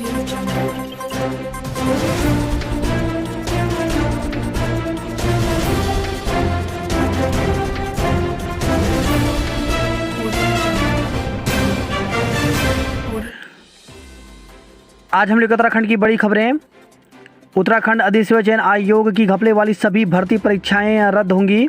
आज हम लेकर उत्तराखंड की बड़ी खबरें। उत्तराखंड अधिसेवा चयन आयोग की घपले वाली सभी भर्ती परीक्षाएं रद्द होंगी।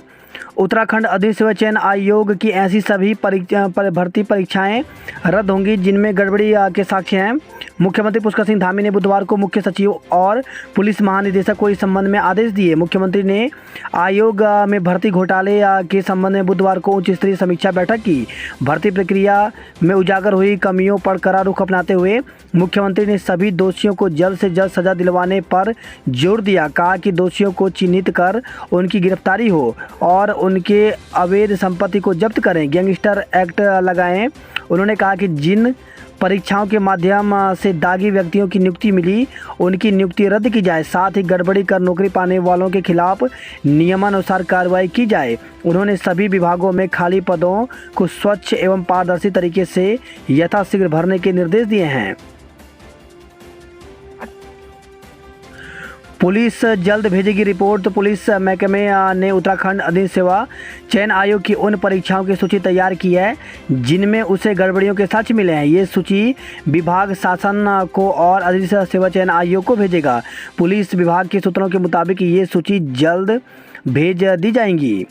उत्तराखंड अधिसेवा चयन आयोग की ऐसी सभी भर्ती परीक्षाएं रद्द होंगी जिनमें गड़बड़ी के साक्ष्य हैं। मुख्यमंत्री पुष्कर सिंह धामी ने बुधवार को मुख्य सचिव और पुलिस महानिदेशक को इस संबंध में आदेश दिए। मुख्यमंत्री ने आयोग में भर्ती घोटाले के संबंध में बुधवार को उच्च स्तरीय समीक्षा बैठक की। भर्ती प्रक्रिया में उजागर हुई कमियों पर कड़ा रुख अपनाते हुए मुख्यमंत्री ने सभी दोषियों को जल्द से जल्द सजा दिलवाने पर जोर दिया। कहा कि दोषियों को चिन्हित कर उनकी गिरफ्तारी हो और उनके अवैध संपत्ति को जब्त करें, गैंगस्टर एक्ट लगाएं। उन्होंने कहा कि जिन परीक्षाओं के माध्यम से दागी व्यक्तियों की नियुक्ति मिली उनकी नियुक्ति रद्द की जाए, साथ ही गड़बड़ी कर नौकरी पाने वालों के खिलाफ नियमानुसार कार्रवाई की जाए। उन्होंने सभी विभागों में खाली पदों को स्वच्छ एवं पारदर्शी तरीके से यथाशीघ्र भरने के निर्देश दिए हैं। पुलिस जल्द भेजेगी रिपोर्ट। तो पुलिस महकमे ने उत्तराखंड अधिसेवा चयन आयोग की उन परीक्षाओं की सूची तैयार की है जिनमें उसे गड़बड़ियों के साक्ष्य मिले हैं। ये सूची विभाग शासन को और अधिसेवा चयन आयोग को भेजेगा। पुलिस विभाग के सूत्रों के मुताबिक ये सूची जल्द भेज दी जाएंगी।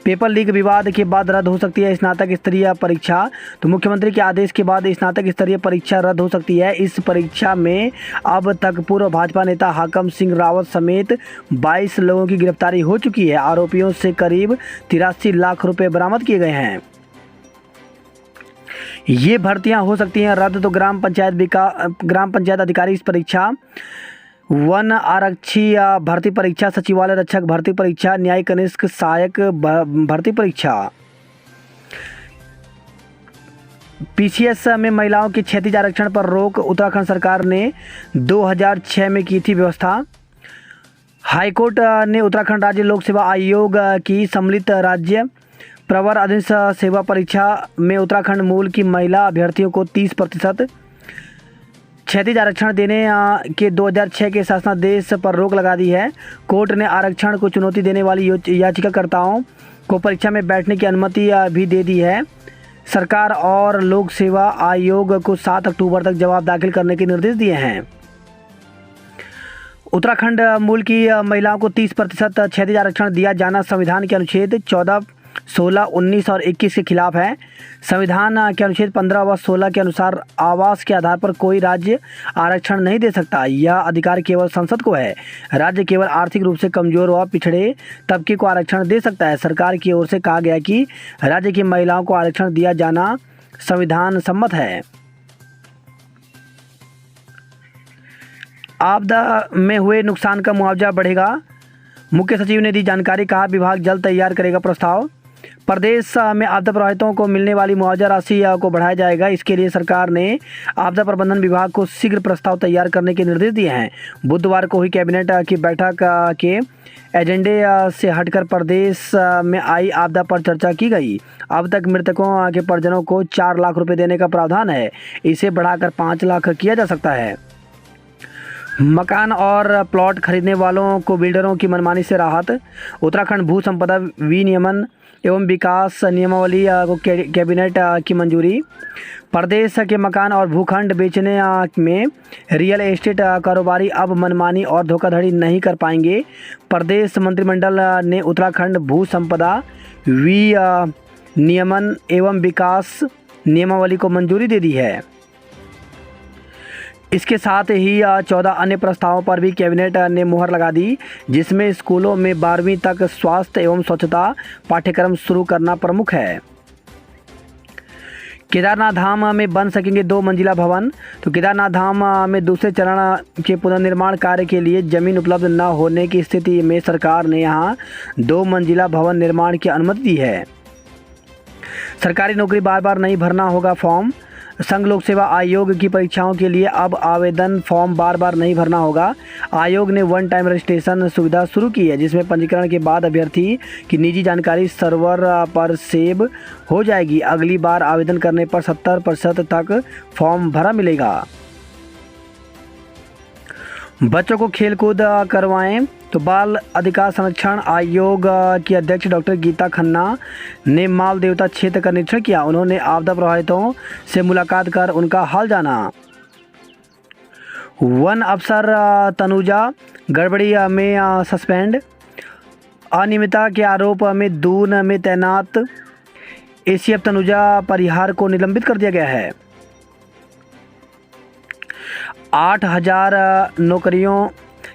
पेपर लीक विवाद के बाद रद्द हो सकती है स्नातक स्तरीय परीक्षा। तो मुख्यमंत्री के आदेश के बाद स्नातक स्तरीय परीक्षा रद्द हो सकती है। इस परीक्षा में अब तक पूर्व भाजपा नेता हाकम सिंह रावत समेत 22 लोगों की गिरफ्तारी हो चुकी है। आरोपियों से करीब 83 लाख रुपए बरामद किए गए हैं। ये भर्तियां हो सकती हैं रद्द। तो ग्राम पंचायत अधिकारी इस परीक्षा, वन आरक्षी भर्ती परीक्षा, सचिवालय रक्षक भर्ती परीक्षा, न्यायिक कनिष्ठ सहायक भर्ती परीक्षा। पीसीएस में महिलाओं के क्षैतिज आरक्षण पर रोक। उत्तराखंड सरकार ने 2006 में की थी व्यवस्था। हाईकोर्ट ने उत्तराखंड राज्य लोक सेवा आयोग की सम्मिलित राज्य प्रवर अधिसेवा सेवा परीक्षा में उत्तराखंड मूल की महिला अभ्यर्थियों को 30% क्षैतिज आरक्षण देने के 2006 के शासनादेश पर रोक लगा दी है। कोर्ट ने आरक्षण को चुनौती देने वाली याचिकाकर्ताओं को परीक्षा में बैठने की अनुमति भी दे दी है। सरकार और लोक सेवा आयोग को 7 अक्टूबर तक जवाब दाखिल करने के निर्देश दिए हैं। उत्तराखंड मूल की महिलाओं को 30% क्षैतिज आरक्षण दिया जाना संविधान के अनुच्छेद 14, 16, 19 और 21 के खिलाफ है। संविधान के अनुच्छेद 15 व 16 के अनुसार आवास के आधार पर कोई राज्य आरक्षण नहीं दे सकता। यह अधिकार केवल संसद को है। राज्य केवल आर्थिक रूप से कमजोर व पिछड़े तबके को आरक्षण दे सकता है। सरकार की ओर से कहा गया कि राज्य की महिलाओं को आरक्षण दिया जाना संविधान सम्मत है। आपदा में हुए नुकसान का मुआवजा बढ़ेगा। मुख्य सचिव ने दी जानकारी। कहा विभाग जल्द तैयार करेगा प्रस्ताव। प्रदेश में आपदा प्रभावितों को मिलने वाली मुआवजा राशि को बढ़ाया जाएगा। इसके लिए सरकार ने आपदा प्रबंधन विभाग को शीघ्र प्रस्ताव तैयार करने के निर्देश दिए हैं। बुधवार को हुई कैबिनेट की बैठक के एजेंडे से हटकर प्रदेश में आई आपदा पर चर्चा की गई। अब तक मृतकों के परिजनों को 4 लाख रुपए देने का प्रावधान है। इसे बढ़ाकर 5 लाख किया जा सकता है। मकान और प्लॉट खरीदने वालों को बिल्डरों की मनमानी से राहत। उत्तराखंड भू संपदा विनियमन एवं विकास नियमावली को कैबिनेट की मंजूरी। प्रदेश के मकान और भूखंड बेचने में रियल एस्टेट कारोबारी अब मनमानी और धोखाधड़ी नहीं कर पाएंगे। प्रदेश मंत्रिमंडल ने उत्तराखंड भू संपदा विनियमन एवं विकास नियमावली को मंजूरी दे दी है। इसके साथ ही 14 अन्य प्रस्तावों पर भी कैबिनेट ने मुहर लगा दी, जिसमें स्कूलों में 12वीं तक स्वास्थ्य एवं स्वच्छता पाठ्यक्रम शुरू करना प्रमुख है। केदारनाथ धाम में बन सकेंगे 2 मंजिला भवन। तो केदारनाथ धाम में दूसरे चरण के पुनर्निर्माण कार्य के लिए जमीन उपलब्ध न होने की स्थिति में सरकार ने यहां 2 मंजिला भवन निर्माण की अनुमति दी है। सरकारी नौकरी बार बार नहीं भरना होगा फॉर्म। संघ लोक सेवा आयोग की परीक्षाओं के लिए अब आवेदन फॉर्म बार बार नहीं भरना होगा। आयोग ने वन टाइम रजिस्ट्रेशन सुविधा शुरू की है, जिसमें पंजीकरण के बाद अभ्यर्थी की निजी जानकारी सर्वर पर सेव हो जाएगी। अगली बार आवेदन करने पर 70% तक फॉर्म भरा मिलेगा। बच्चों को खेलकूद करवाएं। तो बाल अधिकार संरक्षण आयोग की अध्यक्ष डॉक्टर गीता खन्ना ने माल देवता क्षेत्र का निरीक्षण किया। उन्होंने आपदा प्रभावितों से मुलाकात कर उनका हाल जाना। वन अफसर तनुजा गड़बड़ी में सस्पेंड। अनियमितता के आरोप में दून में तैनात एसीएफ तनुजा परिहार को निलंबित कर दिया गया है। 8,000 नौकरियों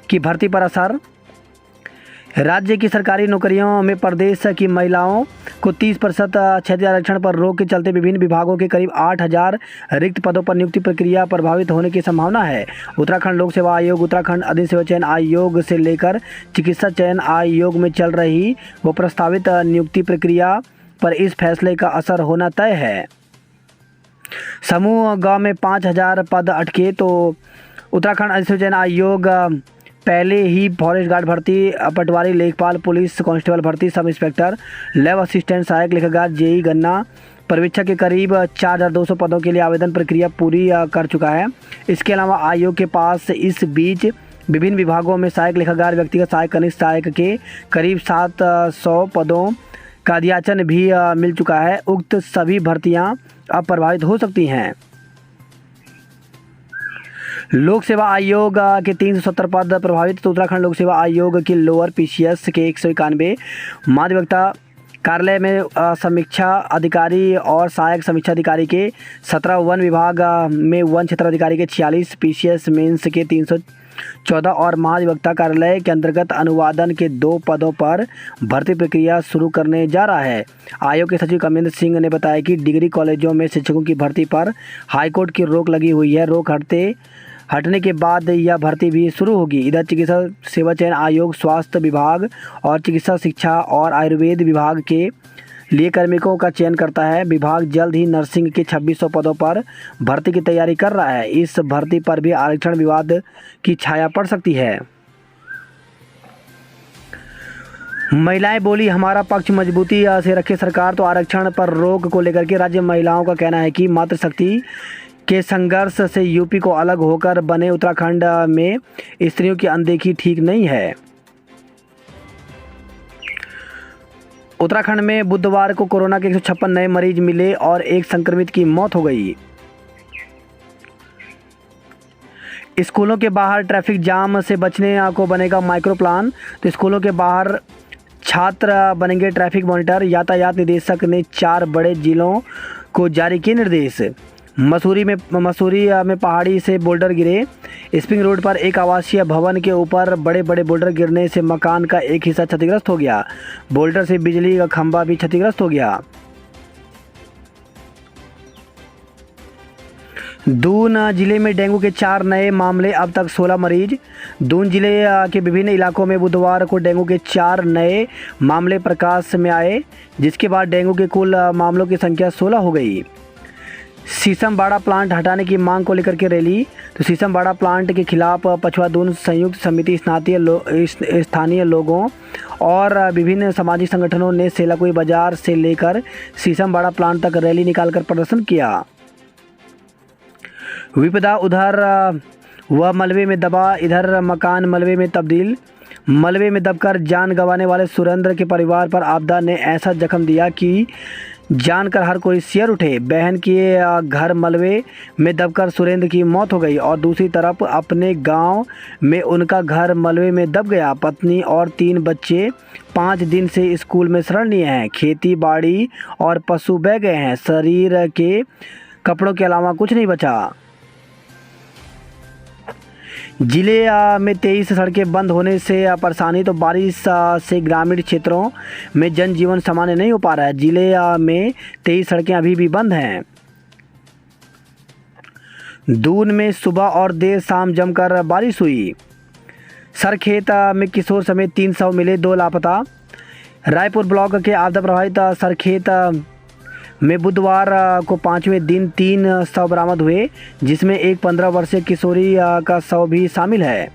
की भर्ती पर असर। राज्य की सरकारी नौकरियों में प्रदेश की महिलाओं को 30% क्षेत्रीय आरक्षण पर रोक के चलते विभिन्न विभागों के करीब 8,000 रिक्त पदों पर नियुक्ति प्रक्रिया प्रभावित होने की संभावना है। उत्तराखंड लोक सेवा आयोग, उत्तराखंड अधिसेवा चयन आयोग से लेकर चिकित्सा चयन आयोग में चल रही वो प्रस्तावित नियुक्ति प्रक्रिया पर इस फैसले का असर होना तय है। समूह ग में 5,000 पद अटके। तो उत्तराखंड अधिसेवा चयन आयोग पहले ही फॉरेस्ट गार्ड भर्ती, पटवारी, लेखपाल, पुलिस कांस्टेबल भर्ती, सब इंस्पेक्टर, लैब असिस्टेंट, सहायक लेखाकार, जेई, गन्ना पर्यवेक्षक के करीब 4,200 पदों के लिए आवेदन प्रक्रिया पूरी कर चुका है। इसके अलावा आयोग के पास इस बीच विभिन्न विभागों में सहायक लेखाकार, व्यक्तिगत सहायक, कनिष्ठ सहायक के करीब 700 पदों का अध्याचन भी मिल चुका है। उक्त सभी भर्तियां अब प्रभावित हो सकती हैं। लोक सेवा आयोग के 370 पद प्रभावित। तो उत्तराखंड लोक सेवा आयोग की लोअर पीसीएस के 191, माध्यमिकता कार्यालय में समीक्षा अधिकारी और सहायक समीक्षा अधिकारी के 17, वन विभाग में वन क्षेत्र अधिकारी के 46, पीसीएस मेंस के 314 और महाधिवक्ता कार्यालय के अंतर्गत अनुवादन के 2 पदों पर भर्ती प्रक्रिया शुरू करने जा रहा है। आयोग के सचिव कमेंद्र सिंह ने बताया कि डिग्री कॉलेजों में शिक्षकों की भर्ती पर हाईकोर्ट की रोक लगी हुई है। रोक हटने के बाद यह भर्ती भी शुरू होगी। इधर चिकित्सा सेवा चयन आयोग स्वास्थ्य विभाग और चिकित्सा शिक्षा और आयुर्वेद विभाग के लिए कार्मिकों का चयन करता है। विभाग जल्द ही नर्सिंग के 2600 पदों पर भर्ती की तैयारी कर रहा है। इस भर्ती पर भी आरक्षण विवाद की छाया पड़ सकती है। महिलाएं बोली, हमारा पक्ष मजबूती से रखे सरकार। तो आरक्षण पर रोक को लेकर के राज्य महिलाओं का कहना है कि मातृशक्ति के संघर्ष से यूपी को अलग होकर बने उत्तराखंड में स्त्रियों की अनदेखी ठीक नहीं है। उत्तराखंड में बुधवार को कोरोना के 156 नए मरीज मिले और एक संक्रमित की मौत हो गई। स्कूलों के बाहर ट्रैफिक जाम से बचने को बनेगा माइक्रो प्लान। तो स्कूलों के बाहर छात्र बनेंगे ट्रैफिक मॉनिटर। यातायात निदेशक ने 4 बड़े जिलों को जारी किए निर्देश। मसूरी में पहाड़ी से बोल्डर गिरे। स्प्रिंग रोड पर एक आवासीय भवन के ऊपर बड़े बड़े बोल्डर गिरने से मकान का एक हिस्सा क्षतिग्रस्त हो गया। बोल्डर से बिजली का खंभा भी क्षतिग्रस्त हो गया। दून जिले में डेंगू के 4 नए मामले, अब तक 16 मरीज। दून जिले के विभिन्न इलाकों में बुधवार को डेंगू के 4 नए मामले प्रकाश में आए, जिसके बाद डेंगू के कुल मामलों की संख्या 16 हो गई। शीशमबाड़ा प्लांट हटाने की मांग को लेकर के रैली। तो शीशमबाड़ा प्लांट के खिलाफ पछुआ दून संयुक्त समिति, स्थानीय लोगों और विभिन्न सामाजिक संगठनों ने सेलाकुई बाजार से लेकर शीशमबाड़ा प्लांट तक रैली निकालकर प्रदर्शन किया। विपदा उधर वह मलबे में दबा, इधर मकान मलबे में तब्दील। मलबे में दबकर जान गंवाने वाले सुरेंद्र के परिवार पर आपदा ने ऐसा जख्म दिया कि जानकर हर कोई सिर उठे। बहन के घर मलबे में दबकर सुरेंद्र की मौत हो गई और दूसरी तरफ अपने गांव में उनका घर मलबे में दब गया। पत्नी और 3 बच्चे 5 दिन से स्कूल में शरण लिए हैं। खेती बाड़ी और पशु बह गए हैं। शरीर के कपड़ों के अलावा कुछ नहीं बचा। जिले में 23 सड़कें बंद होने से परेशानी। तो बारिश से ग्रामीण क्षेत्रों में जनजीवन सामान्य नहीं हो पा रहा है। जिले में 23 सड़कें अभी भी बंद हैं। दून में सुबह और देर शाम जमकर बारिश हुई। सरखेत में किशोर समेत 300 मिले, 2 लापता। रायपुर ब्लॉक के आपदा प्रभावित सरखेत में बुधवार को 5वें दिन 3 शव बरामद हुए, जिसमें एक 15 वर्षीय किशोरी का शव भी शामिल है।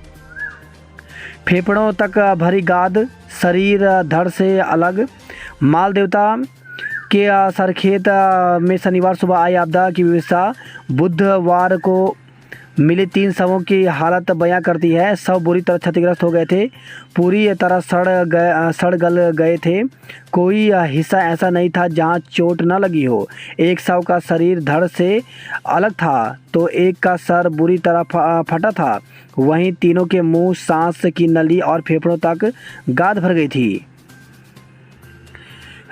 फेफड़ों तक भरी गाद, शरीर धड़ से अलग। माल देवता के सरखेत में शनिवार सुबह आई आपदा की विवशा। बुधवार को मिली 3 शवों की हालत बयां करती है। शव बुरी तरह क्षतिग्रस्त हो गए थे, पूरी तरह सड़ गल गए थे। कोई हिस्सा ऐसा नहीं था जहां चोट न लगी हो। एक शव का शरीर धड़ से अलग था तो एक का सर बुरी तरह फटा था। वहीं तीनों के मुंह, सांस की नली और फेफड़ों तक गाद भर गई थी।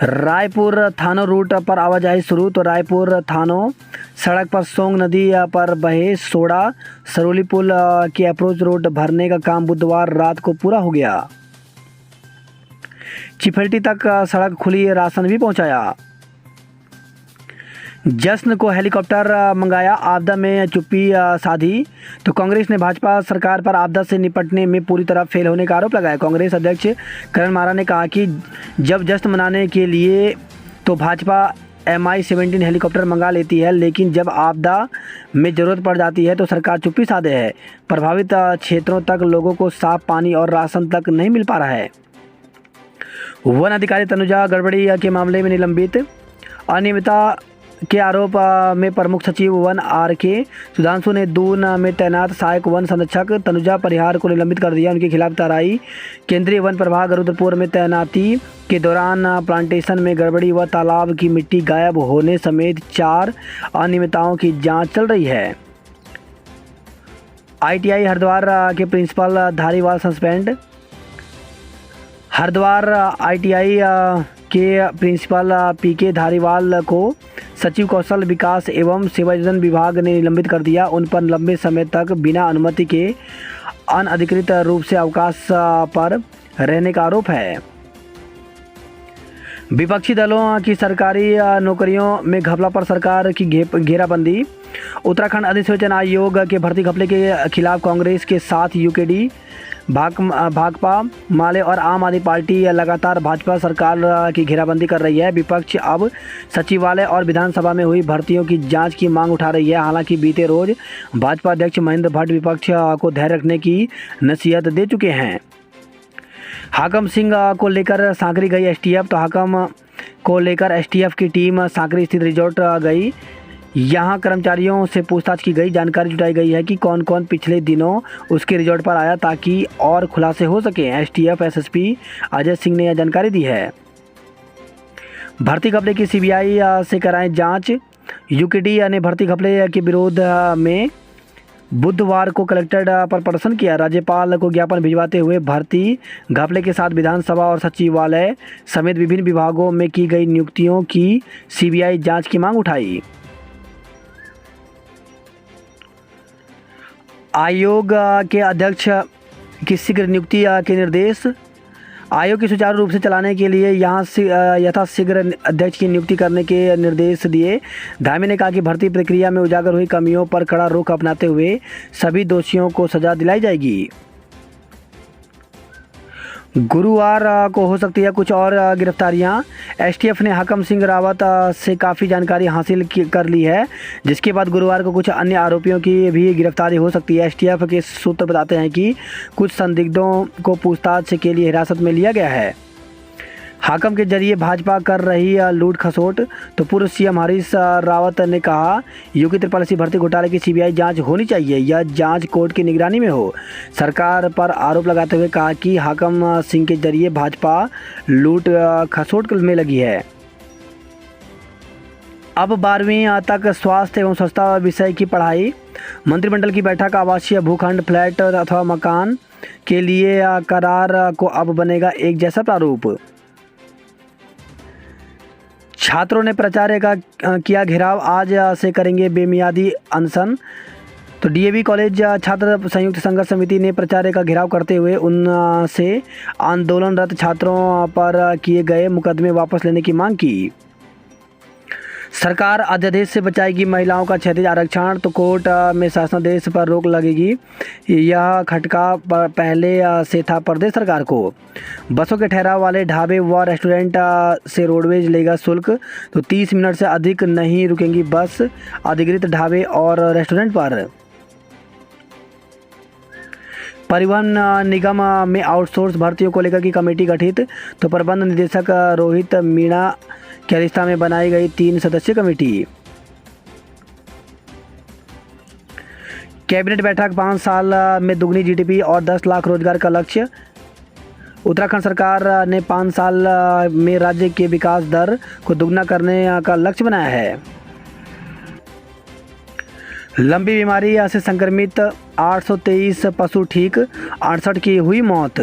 रायपुर थानों रूट पर आवाजाही शुरू। तो रायपुर थानों सड़क पर सोंग नदी पर बहे सोड़ा सरोली पुल के अप्रोच रोड भरने का काम बुधवार रात को पूरा हो गया। चिफेल्टी तक सड़क खुली, राशन भी पहुंचाया। जश्न को हेलीकॉप्टर मंगाया, आपदा में चुप्पी साधी। तो कांग्रेस ने भाजपा सरकार पर आपदा से निपटने में पूरी तरह फेल होने का आरोप लगाया। कांग्रेस अध्यक्ष करण मारा ने कहा कि जब जश्न मनाने के लिए तो भाजपा Mi-17 हेलीकॉप्टर मंगा लेती है, लेकिन जब आपदा में ज़रूरत पड़ जाती है तो सरकार चुप्पी साधे है। प्रभावित क्षेत्रों तक लोगों को साफ पानी और राशन तक नहीं मिल पा रहा है। वन अधिकारी तनुजा गड़बड़ी के मामले में निलंबित। अनियमितता के आरोप में प्रमुख सचिव वन R.K. सुधांशु ने दून में तैनात सहायक वन संरक्षक तनुजा परिहार को निलंबित कर दिया। उनके खिलाफ तराई केंद्रीय वन प्रभाग रुद्रपुर में तैनाती के दौरान प्लांटेशन में गड़बड़ी व तालाब की मिट्टी गायब होने समेत 4 अनियमितताओं की जांच चल रही है। ITI हरिद्वार के principal Dhariwal suspend. Haridwar ITI के प्रिंसिपल PK धारीवाल को सचिव कौशल विकास एवं सेवायोजन विभाग ने निलंबित कर दिया। उन पर लंबे समय तक बिना अनुमति के अनधिकृत रूप से अवकाश पर रहने का आरोप है। विपक्षी दलों की सरकारी नौकरियों में घपला पर सरकार की घेराबंदी। उत्तराखंड अधिसूचना आयोग के भर्ती घपले के खिलाफ कांग्रेस के साथ UKD, भाकपा, माले और आम आदमी पार्टी लगातार भाजपा सरकार की घेराबंदी कर रही है। विपक्ष अब सचिवालय और विधानसभा में हुई भर्तियों की जांच की मांग उठा रही है। हालांकि बीते रोज भाजपा अध्यक्ष महेंद्र भट्ट विपक्ष को धैर्य रखने की नसीहत दे चुके हैं। हाकम सिंह को लेकर सांकरी गई STF। तो हाकम को लेकर STF की टीम सांकरी स्थित रिजॉर्ट गई। यहां कर्मचारियों से पूछताछ की गई। जानकारी जुटाई गई है कि कौन कौन पिछले दिनों उसके रिजॉर्ट पर आया ताकि और खुलासे हो सके। STF SSP अजय सिंह ने यह जानकारी दी है। भर्ती घपले की CBI से कराएं जांच। UKD ने भर्ती घपले के विरोध में बुधवार को कलेक्ट्रेट पर प्रदर्शन किया। राज्यपाल को ज्ञापन भिजवाते हुए भर्ती घपले के साथ विधानसभा और सचिवालय समेत विभिन्न विभागों में की गई नियुक्तियों की CBI जांच की मांग उठाई। आयोग के अध्यक्ष की शीघ्र नियुक्ति के निर्देश। आयोग की सुचारू रूप से चलाने के लिए यथाशीघ्र अध्यक्ष की नियुक्ति करने के निर्देश दिए। धामी ने कहा कि भर्ती प्रक्रिया में उजागर हुई कमियों पर कड़ा रुख अपनाते हुए सभी दोषियों को सजा दिलाई जाएगी। गुरुवार को हो सकती है कुछ और गिरफ्तारियां। STF ने हाकम सिंह रावत से काफ़ी जानकारी हासिल कर ली है, जिसके बाद गुरुवार को कुछ अन्य आरोपियों की भी गिरफ्तारी हो सकती है। STF के सूत्र बताते हैं कि कुछ संदिग्धों को पूछताछ के लिए हिरासत में लिया गया है। हाकम के जरिए भाजपा कर रही लूट खसोट। तो पूर्व CM हरीश रावत ने कहा UP त्रिपाल सी भर्ती घोटाले की CBI जांच होनी चाहिए। यह जांच कोर्ट की निगरानी में हो। सरकार पर आरोप लगाते हुए कहा कि हाकम सिंह के जरिए भाजपा लूट खसोट में लगी है। अब 12वीं तक स्वास्थ्य एवं स्वच्छता विषय की पढ़ाई। मंत्रिमंडल की बैठक। आवासीय भूखंड, फ्लैट अथवा मकान के लिए करार को अब बनेगा एक जैसा प्रारूप। छात्रों ने प्राचार्य का किया घेराव, आज से करेंगे बेमियादी अनशन। तो DAV कॉलेज छात्र संयुक्त संघर्ष समिति ने प्राचार्य का घेराव करते हुए उनसे आंदोलनरत छात्रों पर किए गए मुकदमे वापस लेने की मांग की। सरकार अध्यादेश से बचाएगी महिलाओं का क्षैतिज आरक्षण। तो कोर्ट में शासनादेश पर रोक लगेगी। यह खटका पहले से था प्रदेश सरकार को। बसों के ठहराव वाले ढाबे व रेस्टोरेंट से रोडवेज लेगा शुल्क। तो 30 मिनट से अधिक नहीं रुकेंगी बस अधिकृत ढाबे और रेस्टोरेंट पर। परिवहन निगम में आउटसोर्स भर्तियों को लेकर की कमेटी गठित। तो प्रबंध निदेशक रोहित मीणा की अध्यक्षता में बनाई गई 3 सदस्यीय कमेटी। कैबिनेट बैठक 5 साल में दुगनी जीडीपी और 10 लाख रोजगार का लक्ष्य। उत्तराखंड सरकार ने 5 साल में राज्य के विकास दर को दुगना करने का लक्ष्य बनाया है। लंबी बीमारी से संक्रमित 823 पशु ठीक, 68 की हुई मौत।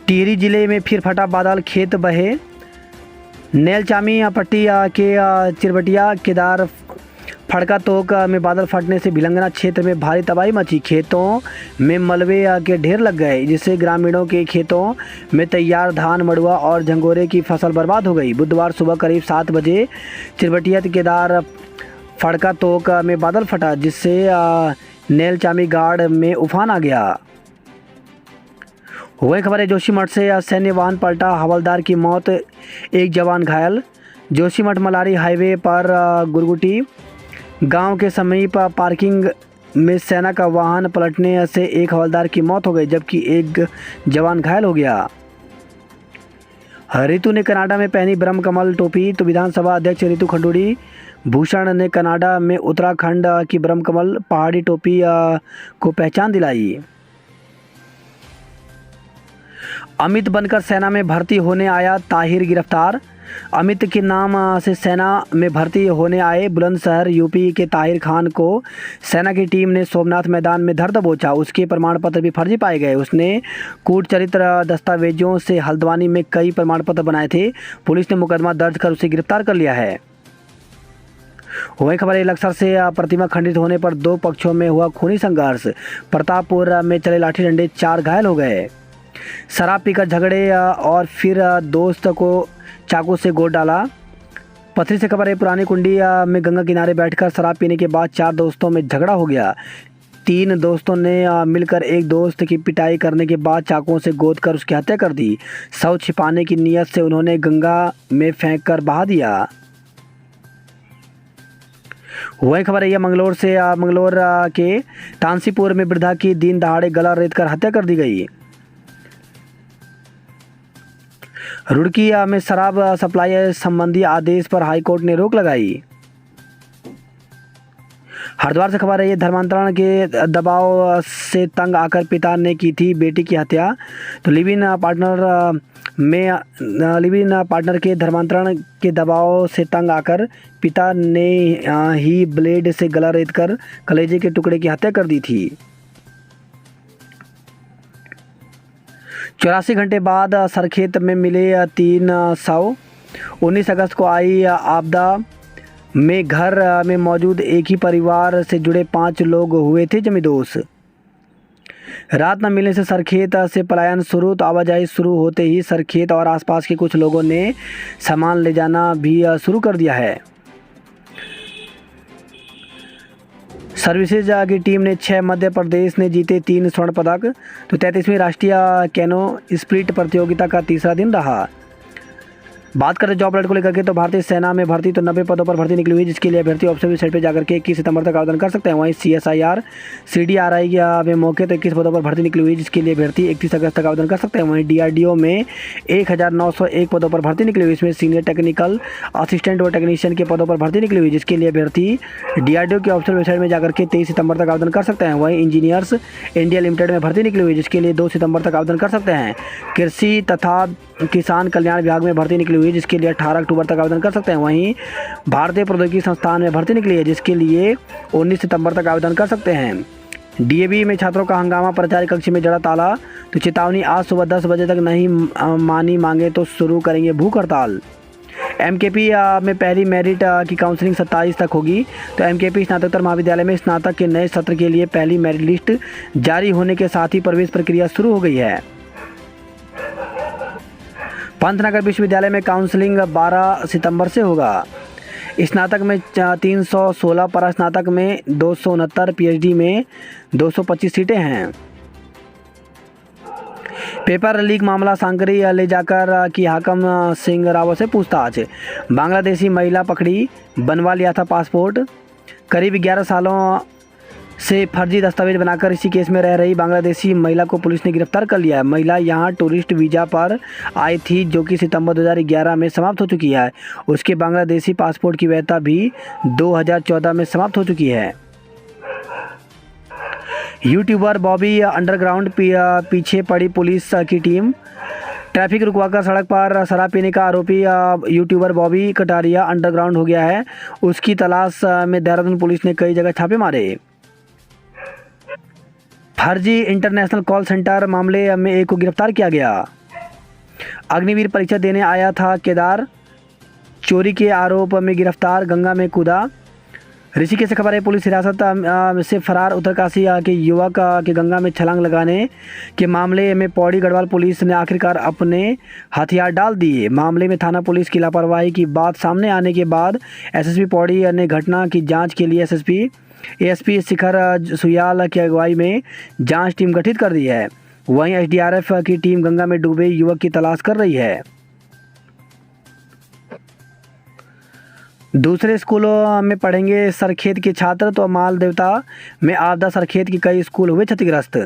टिहरी जिले में फिर फटा बादल, खेत बहे। नेलचामी पट्टी के चिरबटिया केदार फड़का तोक में बादल फटने से भिलंगना क्षेत्र में भारी तबाही मची। खेतों में मलबे के ढेर लग गए, जिससे ग्रामीणों के खेतों में तैयार धान, मड़ुआ और झंगोरे की फसल बर्बाद हो गई। बुधवार सुबह करीब 7 बजे चिरबटिया केदार फड़का तोक में बादल फटा, जिससे नेलचामी गाड़ में उफान आ गया। वही खबर है जोशीमठ से सैन्य वाहन पलटा, हवलदार की मौत, एक जवान घायल। जोशीमठ मलारी हाईवे पर गुरगुटी गांव के समीप पार्किंग में सेना का वाहन पलटने से एक हवलदार की मौत हो गई, जबकि एक जवान घायल हो गया। रितु ने कनाडा में पहनी ब्रह्म कमल टोपी, तो विधानसभा अध्यक्ष रितु खंडूड़ी भूषण ने कनाडा में उत्तराखंड की ब्रह्म कमल पहाड़ी टोपी को पहचान दिलाई। अमित बनकर सेना में भर्ती होने आया ताहिर गिरफ्तार। अमित के नाम से सेना में भर्ती होने आए बुलंदशहर यूपी के ताहिर खान को सेना की टीम ने सोमनाथ मैदान में धर दबोचा। उसके प्रमाण पत्र भी फर्जी पाए गए। उसने कूट चरित्र दस्तावेजों से हल्द्वानी में कई प्रमाण पत्र बनाए थे। पुलिस ने मुकदमा दर्ज कर उसे गिरफ्तार कर लिया है। वही खबर है लक्सर से प्रतिमा खंडित होने पर 2 पक्षों में हुआ खूनी संघर्ष। प्रतापपुर में चले लाठी डंडे, 4 घायल हो गए। शराब पीकर झगड़े और फिर दोस्त को चाकू से गोद डाला। पथरी से खबर है पुरानी कुंडी में गंगा किनारे बैठकर शराब पीने के बाद 4 दोस्तों में झगड़ा हो गया। 3 दोस्तों ने मिलकर एक दोस्त की पिटाई करने के बाद चाकुओं से गोद कर उसकी हत्या कर दी। शव छिपाने की नीयत से उन्होंने गंगा में फेंक कर बहा दिया। वही खबर है यह मंगलौर से मंगलौर के तानसीपुर में वृद्धा की दिन दहाड़े गला रेत कर हत्या कर दी गई। रुड़की में शराब सप्लाई संबंधी आदेश पर हाईकोर्ट ने रोक लगाई। हरिद्वार से खबर है ये धर्मांतरण के दबाव से तंग आकर पिता ने की थी बेटी की हत्या। तो लिव इन पार्टनर के धर्मांतरण के दबाव से तंग आकर पिता ने ही ब्लेड से गला रेत कर कलेजे के टुकड़े की हत्या कर दी थी। 84 घंटे बाद सरखेत में मिले 3 शव। 19 अगस्त को आई आपदा में घर में मौजूद एक ही परिवार से जुड़े 5 लोग हुए थे जमींदोज। रात न मिलने से सरखेत से पलायन शुरू। तो आवाजाही शुरू होते ही सरखेत और आसपास के कुछ लोगों ने सामान ले जाना भी शुरू कर दिया है। सर्विसेज की टीम ने 6, मध्य प्रदेश ने जीते 3 स्वर्ण पदक। तो 33वीं राष्ट्रीय कैनो स्प्लिट प्रतियोगिता का तीसरा दिन रहा। बात करें जॉब अलर्ट को लेकर के, तो भारतीय सेना में भर्ती तो 90 पदों पर भर्ती निकली हुई, जिसके लिए अभ्यर्थी ऑप्शन वेबसाइट पर जाकर के 21 सितंबर तक आवेदन कर सकते हैं। वहीं CSIR CDRI में मौके तो 21 पदों पर भर्ती निकली हुई, जिसके लिए अभ्यर्थी 31 अगस्त तक आवेदन कर सकते हैं। वहीं DRDO में 1901 पदों पर भर्ती निकली हुई, इसमें सीनियर टेक्निकल असिस्टेंट व टेक्नीशियन के पदों पर भर्ती निकली हुई, जिसके लिए अभ्यर्थी DRDO के ऑप्शन वेबसाइट में जाकर के 23 सितंबर तक आवेदन कर सकते हैं। वहीं इंजीनियर्स इंडिया लिमिटेड में भर्ती निकली हुई, जिसके लिए 2 सितंबर तक आवेदन कर सकते हैं। कृषि तथा किसान कल्याण विभाग में भर्ती निकली हुई, जिसके लिए 18 अक्टूबर तक आवेदन कर सकते हैं। वहीं भारतीय प्रौद्योगिकी संस्थान में भर्ती निकली है, जिसके लिए 19 सितंबर तक आवेदन कर सकते हैं। DAV में छात्रों का हंगामा, प्राचार्य कक्ष में जड़ा ताला। तो चेतावनी, आज सुबह 10 बजे तक नहीं मानी मांगे तो शुरू करेंगे भूख हड़ताल। MKP में पहली मेरिट की काउंसलिंग 27 तक होगी। तो MKP स्नातकोत्तर महाविद्यालय में स्नातक के नए सत्र के लिए पहली मेरिट लिस्ट जारी होने के साथ ही प्रवेश प्रक्रिया शुरू हो गई है। पंतनगर विश्वविद्यालय में काउंसलिंग 12 सितंबर से होगा। स्नातक में 316, परास्नातक में 269, PhD में 225 सीटें हैं। पेपर लीक मामला सांकरी ले जाकर की हाकम सिंह रावत से पूछताछ। बांग्लादेशी महिला पकड़ी, बनवा लिया था पासपोर्ट। करीब 11 सालों से फर्जी दस्तावेज बनाकर इसी केस में रह रही बांग्लादेशी महिला को पुलिस ने गिरफ्तार कर लिया है। महिला यहां टूरिस्ट वीज़ा पर आई थी, जो कि सितंबर 2011 में समाप्त हो चुकी है। उसके बांग्लादेशी पासपोर्ट की वैधता भी 2014 में समाप्त हो चुकी है। यूट्यूबर बॉबी अंडरग्राउंड पीछे पड़ी पुलिस की टीम। ट्रैफिक रुकवाकर सड़क पर शराब पीने का आरोपी यूट्यूबर बॉबी कटारिया अंडरग्राउंड हो गया है। उसकी तलाश में देहरादून पुलिस ने कई जगह छापे मारे। फर्जी इंटरनेशनल कॉल सेंटर मामले में एक को गिरफ्तार किया गया। अग्निवीर परीक्षा देने आया था केदार, चोरी के आरोप में गिरफ्तार, गंगा में कूदा। ऋषिकेश से खबर है, पुलिस हिरासत से फरार उत्तरकाशी के युवक के गंगा में छलांग लगाने के मामले में पौड़ी गढ़वाल पुलिस ने आखिरकार अपने हथियार डाल दिए। मामले में थाना पुलिस की लापरवाही की बात सामने आने के बाद एसएसपी पौड़ी ने घटना की जांच के लिए एएसपी शिखर सुयाल की अगुवाई में जांच टीम गठित कर दी है। वहीं एसडीआरएफ की टीम गंगा में डूबे युवक की तलाश कर रही है। दूसरे स्कूलों में पढ़ेंगे सरखेत के छात्र, तो माल देवता में आपदा सरखेत के कई स्कूल हुए क्षतिग्रस्त।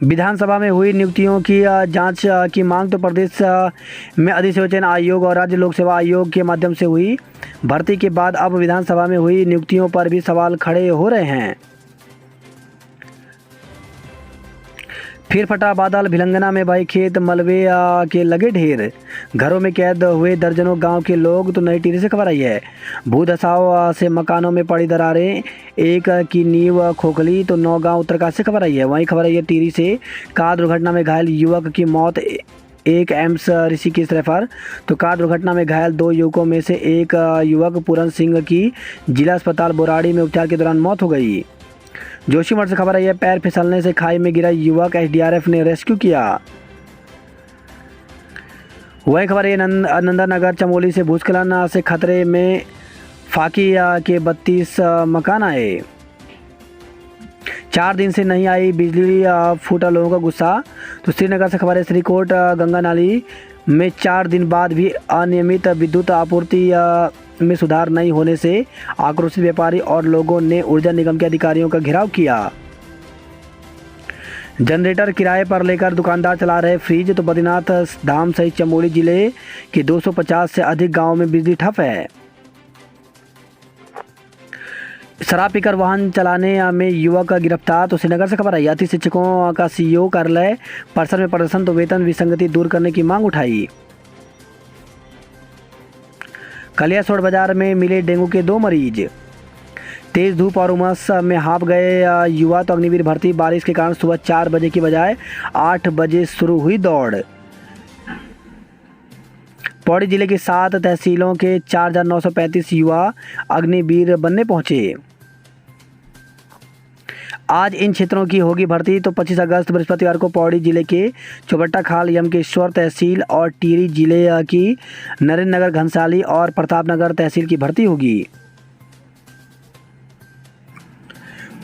विधानसभा में हुई नियुक्तियों की जांच की मांग तो प्रदेश में अधिसूचना आयोग और राज्य लोक सेवा आयोग के माध्यम से हुई भर्ती के बाद अब विधानसभा में हुई नियुक्तियों पर भी सवाल खड़े हो रहे हैं। फिर फटा बादल, भिलंगना में भाई खेत मलबे के लगे ढेर। घरों में कैद हुए दर्जनों गांव के लोग, तो नई टिहरी से खबर आई है। भूधसाव से मकानों में पड़ी दरारें, एक की नींव खोखली, तो 9 गांव उत्तरकाशी से खबर आई है। वहीं खबर आई है टिहरी से, कार दुर्घटना में घायल युवक की मौत, एक एम्स ऋषिकेश रेफर। तो कार दुर्घटना में घायल 2 युवकों में से एक युवक पूरन सिंह की जिला अस्पताल बोराड़ी में उपचार के दौरान मौत हो गई। जोशीमठ से खबर आई है, पैर फिसलने से खाई में गिरा युवक, एसडीआरएफ ने रेस्क्यू किया। वही खबर है, नंदनगर चमोली से भूस्खलन से खतरे में फाकी के 32 मकान आए। 4 दिन से नहीं आई बिजली, फूटा लोगों का गुस्सा। तो श्रीनगर से खबर है, श्रीकोट गंगा नाली में 4 दिन बाद भी अनियमित विद्युत आपूर्ति में सुधार नहीं होने से आक्रोशित व्यापारी और लोगों ने ऊर्जा निगम के अधिकारियों का घेराव किया। जनरेटर किराए पर लेकर दुकानदार चला रहे फ्रीज, तो बद्रीनाथ धाम सहित चमोली जिले के 250 से अधिक गांवों में बिजली ठप है। शराब पीकर वाहन चलाने में युवक गिरफ्तार, तो श्रीनगर से खबर आई। अति शिक्षकों का सीईओ कार्यालय परिसर में प्रदर्शन, तो वेतन विसंगति दूर करने की मांग उठाई। कलियासोड़ बाजार में मिले डेंगू के 2 मरीज। तेज धूप और उमस में हाफ गए युवा, तो अग्निवीर भर्ती। बारिश के कारण सुबह 4 बजे की बजाय 8 बजे शुरू हुई दौड़। पौड़ी जिले के 7 तहसीलों के 4935 युवा अग्निवीर बनने पहुंचे। आज इन क्षेत्रों की होगी भर्ती, तो 25 अगस्त बृहस्पतिवार को पौड़ी जिले के चौबट्टा खाल, यमकेश्वर तहसील और टिहरी जिले की नरेंद्र नगर, घनसाली और प्रतापनगर तहसील की भर्ती होगी।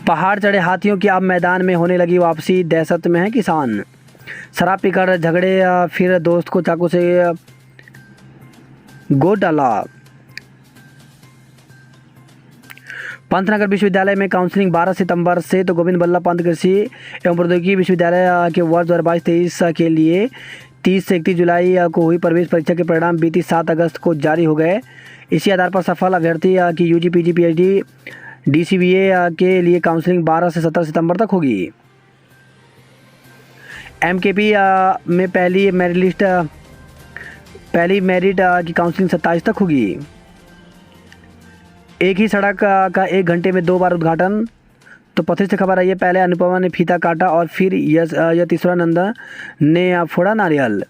पहाड़ चढ़े हाथियों की अब मैदान में होने लगी वापसी, दहशत में है किसान। शराब पीकर झगड़े, फिर दोस्त को चाकू से गोद डाला। पंतनगर विश्वविद्यालय में काउंसलिंग 12 सितंबर से, तो गोविंद बल्लभ पंत कृषि एवं प्रौद्योगिकी विश्वविद्यालय के वर्ष 2022-23 के लिए 30 से 31 जुलाई को हुई प्रवेश परीक्षा के परिणाम बीती 7 अगस्त को जारी हो गए। इसी आधार पर सफल अभ्यर्थी की यूजी, पीजी, पीएचडी, डीसीबीए के लिए काउंसलिंग 12 से 17 सितंबर तक होगी। एमकेपी में पहली मेरिट की काउंसलिंग 27 तक होगी। एक ही सड़क का 1 घंटे में 2 बार उद्घाटन, तो पथिर से खबर आई है। पहले अनुपमा ने फीता काटा और फिर यतीश्वरानंद ने फोड़ा नारियल।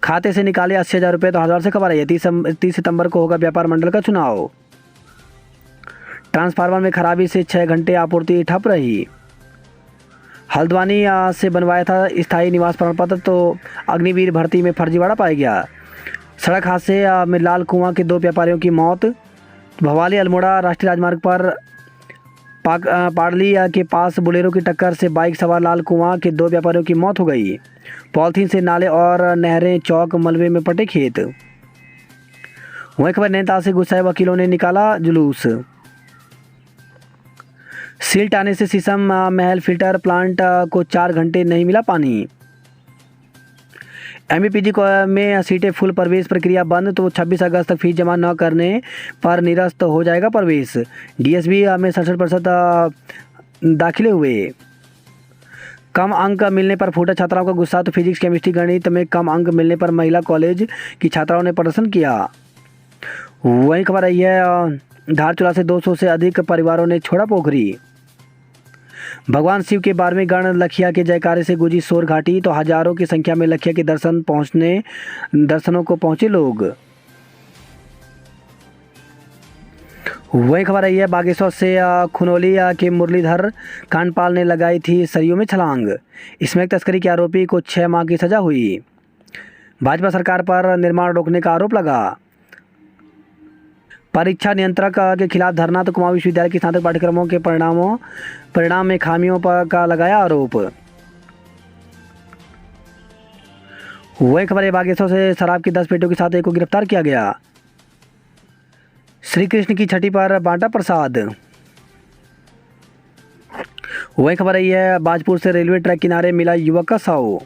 खाते से निकाले 80,000 रुपये, तो हरिद्वार से खबर आई है। 30 सितंबर को होगा व्यापार मंडल का चुनाव। ट्रांसफार्मर में खराबी से 6 घंटे आपूर्ति ठप रही। हल्द्वानी से बनवाया था स्थायी निवास प्रमाण पत्र, तो अग्निवीर भर्ती में फर्जीवाड़ा पाया गया। सड़क हादसे में लाल कुआं के 2 व्यापारियों की मौत। भवाली अल्मोड़ा राष्ट्रीय राजमार्ग पर पाड़ली के पास बुलेरो की टक्कर से बाइक सवार लाल कुआं के 2 व्यापारियों की मौत हो गई। पॉलीथीन से नाले और नहरें, चौक, मलबे में पटे खेत। वहीं खबर नैनीताल से गुस्साए वकीलों ने निकाला जुलूस। सील टाने से शीशम महल फिल्टर प्लांट को 4 घंटे नहीं मिला पानी। एमपीजी में सीटें फुल, प्रवेश प्रक्रिया बंद, तो 26 अगस्त तक फीस जमा न करने पर निरस्त हो जाएगा प्रवेश। डीएसबी में 67% दाखिले हुए। कम अंक मिलने पर फूटा छात्राओं का गुस्सा, तो फिजिक्स केमिस्ट्री गणित में कम अंक मिलने पर महिला कॉलेज की छात्राओं ने प्रदर्शन किया। वही खबर आई है धारचूला से 200 से अधिक परिवारों ने छोड़ा पोखरी। भगवान शिव के 12वें गण लखिया के जयकारे से गुंजी सोर घाटी, तो हजारों की संख्या में लखिया के दर्शनों को पहुंचे लोग। वही खबर आई है बागेश्वर से खुनोली के मुरलीधर कांडपाल ने लगाई थी सरयू में छलांग। इसमें तस्करी के आरोपी को 6 माह की सजा हुई। भाजपा सरकार पर निर्माण रोकने का आरोप लगा। परीक्षा नियंत्रक के खिलाफ धरना, तो कुमाऊं विश्वविद्यालय के स्नातक पाठ्यक्रमों के परिणाम में खामियों का लगाया आरोप। वही खबर है बागेश्वर से शराब की 10 पेटियों के साथ एक को गिरफ्तार किया गया। श्री कृष्ण की छठी पर बांटा प्रसाद। वही खबर आई है बाजपुर से रेलवे ट्रैक किनारे मिला युवक का शव।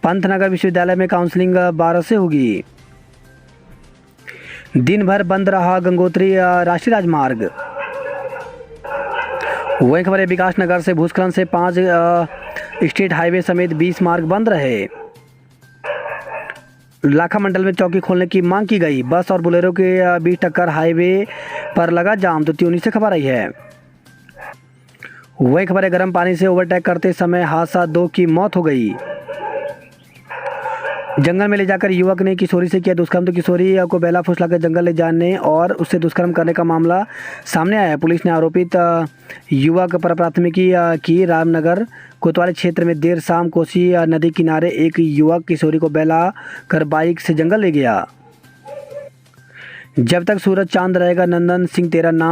पंतनगर विश्वविद्यालय में काउंसलिंग 12 से होगी। दिन भर बंद रहा गंगोत्री राष्ट्रीय राजमार्ग। वही खबर है विकास नगर से भूस्खलन से 5 स्टेट हाईवे समेत 20 मार्ग बंद रहे। लाखा मंडल में चौकी खोलने की मांग की गई। बस और बुलेरो के बीच टक्कर, हाईवे पर लगा जाम, तो त्यूनी से खबर आई है। वही खबर है गर्म पानी से ओवरटेक करते समय हादसा, 2 की मौत हो गई। जंगल में ले जाकर युवक ने किशोरी से किया दुष्कर्म, तो किशोरी को बेला फुसलाकर जंगल ले जाने और उससे दुष्कर्म करने का मामला सामने आया है। पुलिस ने आरोपित युवक पर प्राथमिकी की। रामनगर कोतवाली क्षेत्र में देर शाम कोसी नदी किनारे एक युवक किशोरी को बेला कर बाइक से जंगल ले गया। जब तक सूरज चांद रहेगा नंदन सिंह तेरा नाम